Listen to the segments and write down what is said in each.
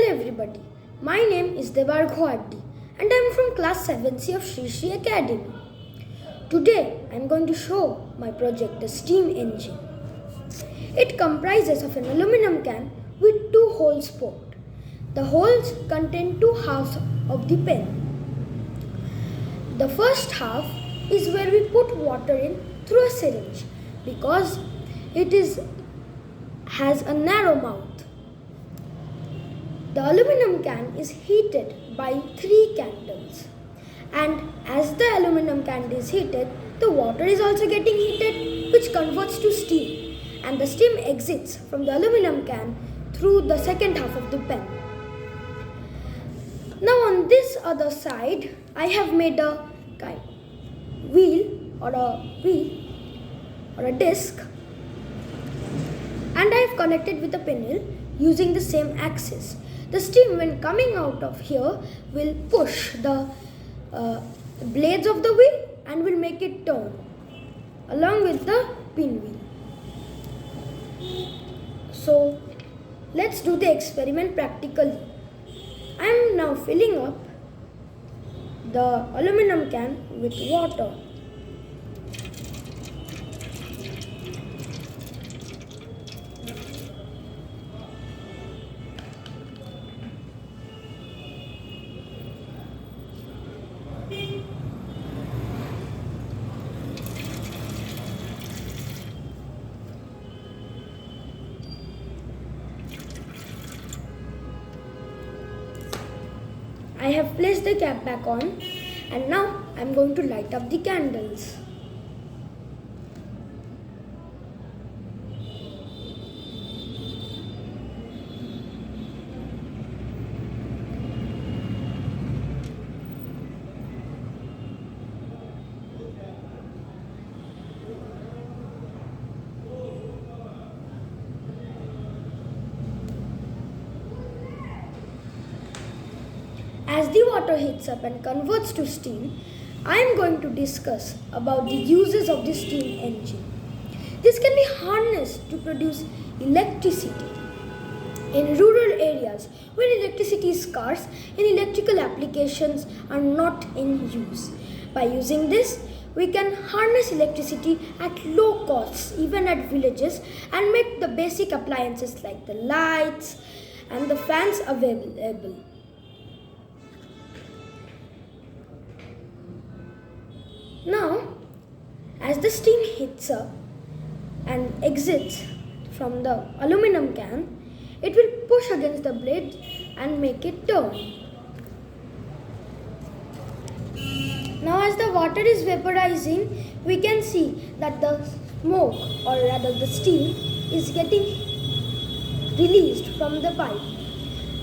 everybody, my name is Debarghya Addy and I am from class 7C of Sri Academy. Today I am going to show my project, the steam engine. It comprises of an aluminum can with two holes poked. The holes contain two halves of the pen. The first half is where we put water in through a syringe because it has a narrow mouth. The aluminum can is heated by 3 candles, and as the aluminum can is heated, the water is also getting heated, which converts to steam, and the steam exits from the aluminum can through the second half of the pen. Now on this other side, I have made a wheel or a disc, and I have connected with a pinwheel using the same axis. The steam, when coming out of here, will push the blades of the wheel and will make it turn along with the pinwheel. So let's do the experiment practically. I am now filling up the aluminum can with water. I have placed the cap back on, and now I am going to light up the candles. As the water heats up and converts to steam, I am going to discuss about the uses of the steam engine. This can be harnessed to produce electricity in rural areas where electricity is scarce and electrical applications are not in use. By using this, we can harness electricity at low costs, even at villages, and make the basic appliances like the lights and the fans available. Now, as the steam heats up and exits from the aluminum can, it will push against the blade and make it turn. Now, as the water is vaporizing, we can see that the smoke, or rather the steam, is getting released from the pipe.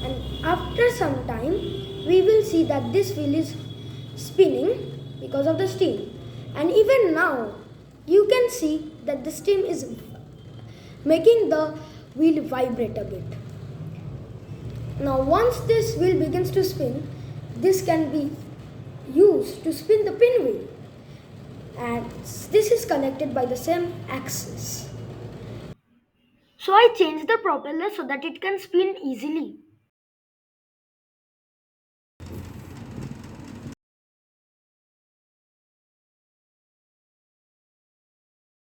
And after some time, we will see that this wheel is spinning because of the steam. And even now, you can see that the steam is making the wheel vibrate a bit. Now, once this wheel begins to spin, this can be used to spin the pinwheel. And this is connected by the same axis. So I changed the propeller so that it can spin easily.